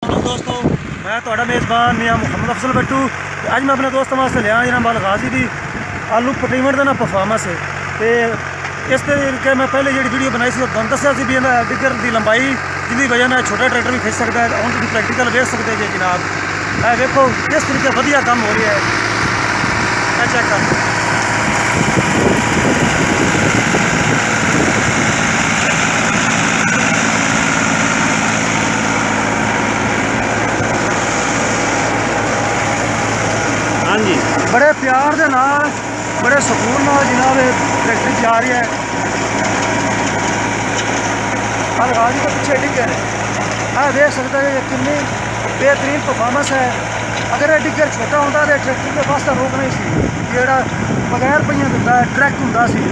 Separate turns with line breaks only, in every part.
Hello दोस्तों, मैं थोड़ा मेज़बान मियाँ मुहम्मद अफसल बट्टू। अज मैं अपने दोस्तों वास्ते लिया जिन्हें बल गाजी की आलू पटीवण का ना परफॉर्मेंस है। तो इस तरीके मैं पहले जी वीडियो बनाई सी तुम दसिया भी इन्हें डिगर की लंबाई जिसकी वजह में छोटा ट्रैक्टर भी खिंच सकता है। हम तुम प्रैक्टिकल वेख सकते जी जनाब, देखो किस तरीके वधिया काम हो रहा है। चेक कर
हाँ जी,
बड़े प्यार के नाल बड़े सुकून नाल जनाब ट्रैक्टर जा रही है। अलगाजी के पीछे डिगर देख सकते हैं कितनी बेहतरीन परफॉर्मेंस है। अगर यह डिगर छोटा होता तो ट्रैक्टर के वास्ते रोकना ही सी, जोड़ा बगैर पहिया दिता ट्रैक होंदा सी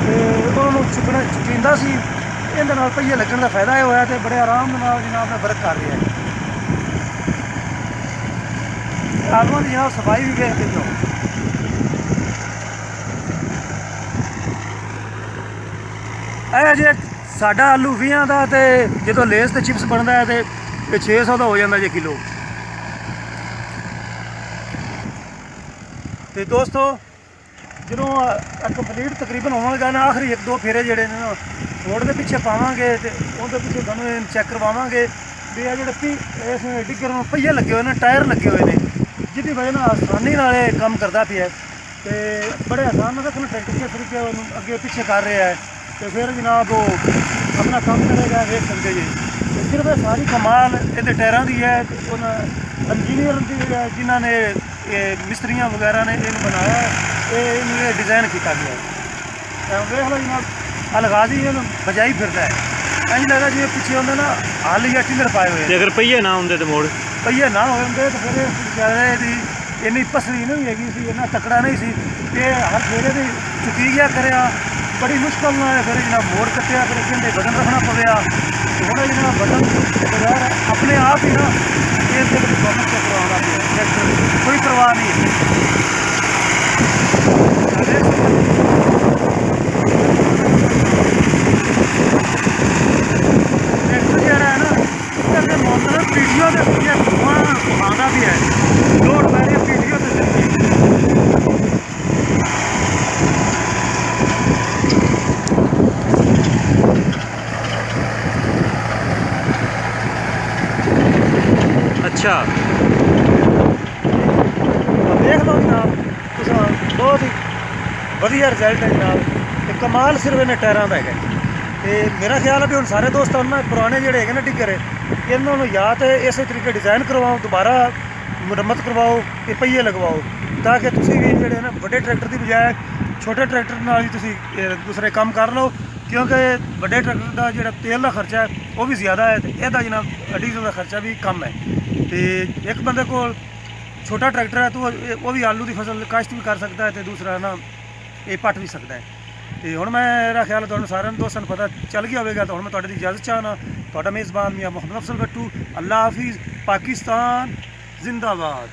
ते उन्होंने चुकना चुकींदा सी। इहदे नाल पहिए लगन का फायदा यह होया ते बड़े आराम नाल जनाब ने वर्क कर रहा है। आलूआं दी जनाब सफाई भी देखते जाओ। जे साडा आलू 20 का तो जो लेस तो चिप्स बनता है तो 600 का हो जाता जी किलो। तो दोस्तों जो कंप्लीट तकरीबन होगा ना, आखिरी 1-2 फेरे जोड़े रोड के पिछे पावे तो उनके पिछे थोड़ा चैक करवावे भी आ जो इस डिगर में पहिए लगे हुए हैं, टायर लगे हुए हैं, जिसकी वजह आसानी काम करता पिया। तो बड़े आसान रखना ट्रैक्टर के तरीके अगे पिछे कर रहा है। तो फिर जनाब वो अपना काम करेगा, देख सकते जी। तो सिर्फ सारी कमाल इन टायरों की है। इंजीनियर जिन्होंने मिस्त्रियाँ वगैरह ने इन बनाया तो इन्हें डिज़ाइन किया गया है। देख लो जनाब अलगाजी बजाई फिरता है, इंज लगता जी पिछले होंगे ना हल या टिलर पाए हुए।
अगर पहिए ना होंगे तो मोड़
पहिए ना होंगे तो फिर इन्नी पसली नहीं हैगी सी, इन्ना तकड़ा नहीं सी। ये हर फेरे की चुकी गया करा, बड़ी मुश्किल ना फिर जनाब मोड़ कटिया, फिर कहते बटन रखना पड़ा। थोड़ा जनाब बटन बगैर अपने आप ही ना परफॉर्मेंस करवाना पिया, कोई परवाह नहीं है। ट्रैक्टर जरा है ना मौसम पीढ़ियों के धुआं आता भी है, लोड पै रही है पीढ़ियों से।
अच्छा
देख लो जनाब बहुत ही वधिया रिजल्ट है जनाब। तो कमाल सिर्फ इन्हें टायरों का है। तो मेरा ख्याल है भी हम सारे दोस्त ना पुराने जोड़े है ना डिगर इन्होंने या तो इस तरीके डिज़ाइन करवाओ, दोबारा मुरम्मत करवाओ, ये पहिए लगवाओ, ताकि तुम भी जोड़े ना बड़े ट्रैक्टर की बजाय छोटे ट्रैक्टर नाल ही तुसी दूसरे काम कर लो। क्योंकि बड़े ट्रैक्टर का जो तेल का खर्चा है वह भी ज़्यादा है, तो यदा जनाब डीजल का खर्चा भी कम है। तो एक बंदे को छोटा ट्रैक्टर है तो वो भी आलू की फसल काश्त भी कर सकता है, तो दूसरा ना ये पट भी सकता है। तो हूँ मेरा ख्याल है तुहानू सारे दोस्तों को पता चल गया होगा। तो हूँ मैं तुहाडी इजाज़त चाहना, तुहाडा मेज़बान मियाँ मुहम्मद अफसल बट्टू। अल्लाह हाफिज़। पाकिस्तान जिंदाबाद।